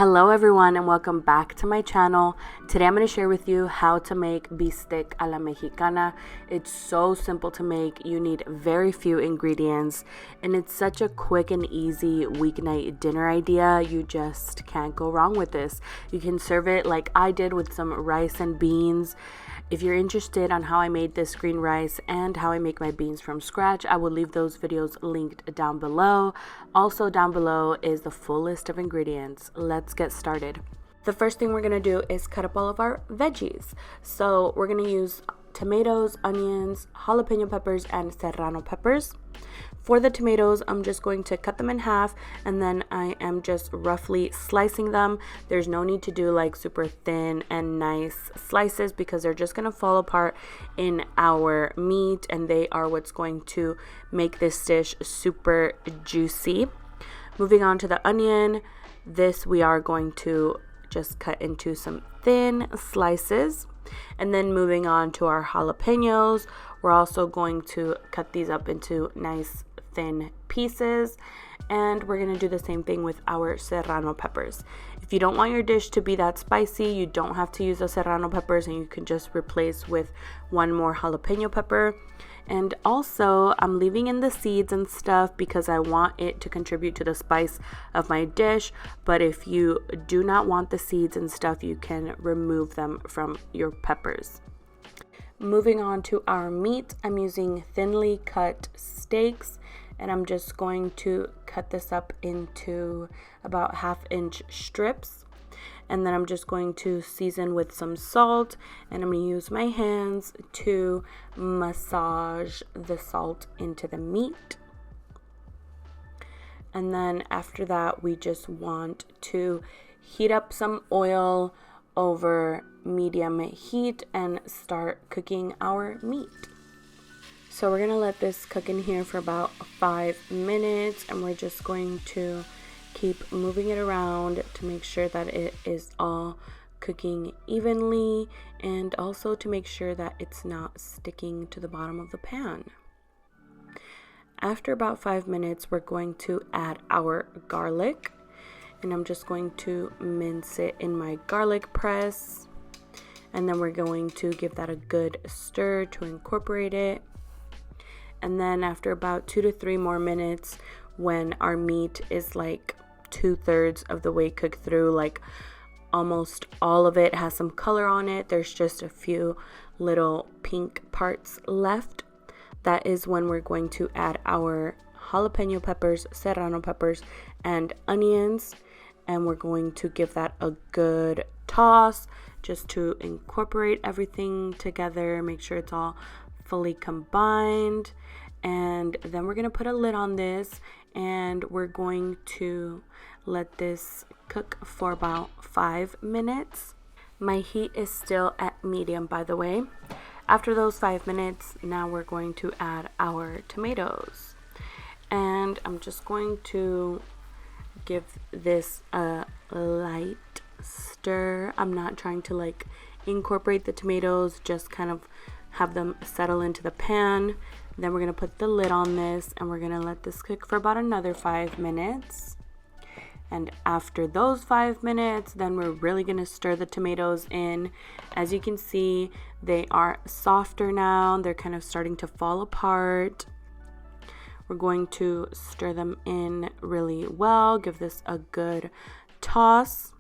Hello everyone and welcome back to my channel. Today I'm going to share with you how to make bistec a la mexicana. It's so simple to make. You need very few ingredients and it's such a quick and easy weeknight dinner idea. You just can't go wrong with this. You can serve it like I did with some rice and beans. If you're interested on how I made this green rice and how I make my beans from scratch, I will leave those videos linked down below. Also down below is the full list of ingredients. Let's get started. The first thing we're going to do is cut up all of our veggies. So we're going to use tomatoes, onions, jalapeno peppers, and serrano peppers. For the tomatoes, I'm just going to cut them in half and then I am just roughly slicing them. There's no need to do like super thin and nice slices because they're just going to fall apart in our meat and they are what's going to make this dish super juicy. Moving on to the onion, this we are going to just cut into some thin slices. And then moving on to our jalapeños, we're also going to cut these up into nice thin pieces, and we're going to do the same thing with our serrano peppers. If you don't want your dish to be that spicy, you don't have to use the serrano peppers and you can just replace with one more jalapeno pepper. And also I'm leaving in the seeds and stuff because I want it to contribute to the spice of my dish, but if you do not want the seeds and stuff, you can remove them from your peppers. Moving on to our meat, I'm using thinly cut steaks and I'm just going to cut this up into about 1/2 inch strips. And then I'm just going to season with some salt and I'm going to use my hands to massage the salt into the meat. And then after that, we just want to heat up some oil over medium heat and start cooking our meat. So we're going to let this cook in here for about 5 minutes and we're just going to keep moving it around to make sure that it is all cooking evenly and also to make sure that it's not sticking to the bottom of the pan. After about 5 minutes, we're going to add our garlic and I'm just going to mince it in my garlic press and then we're going to give that a good stir to incorporate it. And then after about 2 to 3 more minutes, when our meat is like 2/3 of the way cooked through, like almost all of it has some color on it, there's just a few little pink parts left, that is when we're going to add our jalapeno peppers, serrano peppers, and onions, and we're going to give that a good toss just to incorporate everything together, make sure it's all fully combined. And then we're going to put a lid on this and we're going to let this cook for about 5 minutes. My heat is still at medium, by the way. After those 5 minutes, now we're going to add our tomatoes. And I'm just going to give this a light stir. I'm not trying to like incorporate the tomatoes, just kind of have them settle into the pan. Then we're going to put the lid on this and we're going to let this cook for about another 5 minutes. And after those 5 minutes, then we're really going to stir the tomatoes in. As you can see, they are softer now. They're kind of starting to fall apart. We're going to stir them in really well. Give this a good toss.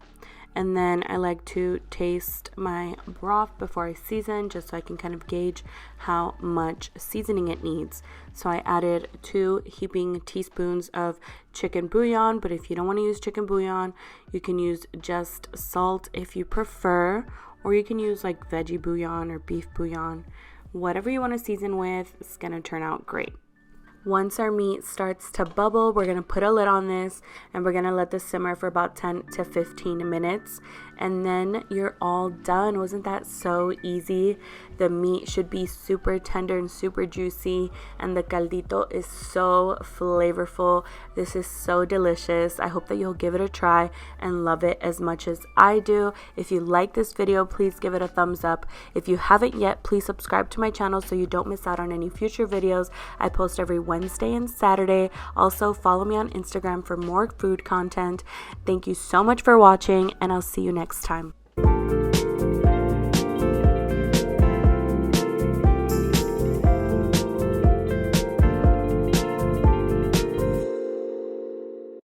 And then I like to taste my broth before I season, just so I can kind of gauge how much seasoning it needs. So I added 2 heaping teaspoons of chicken bouillon, but if you don't want to use chicken bouillon, you can use just salt if you prefer, or you can use like veggie bouillon or beef bouillon. Whatever you want to season with, it's going to turn out great. Once our meat starts to bubble, we're going to put a lid on this and we're going to let this simmer for about 10 to 15 minutes. And then you're all done. Wasn't that so easy? The meat should be super tender and super juicy. And the caldito is so flavorful. This is so delicious. I hope that you'll give it a try and love it as much as I do. If you like this video, please give it a thumbs up. If you haven't yet, please subscribe to my channel so you don't miss out on any future videos. I post every Wednesday and Saturday. Also, follow me on Instagram for more food content. Thank you so much for watching, and I'll see you next time.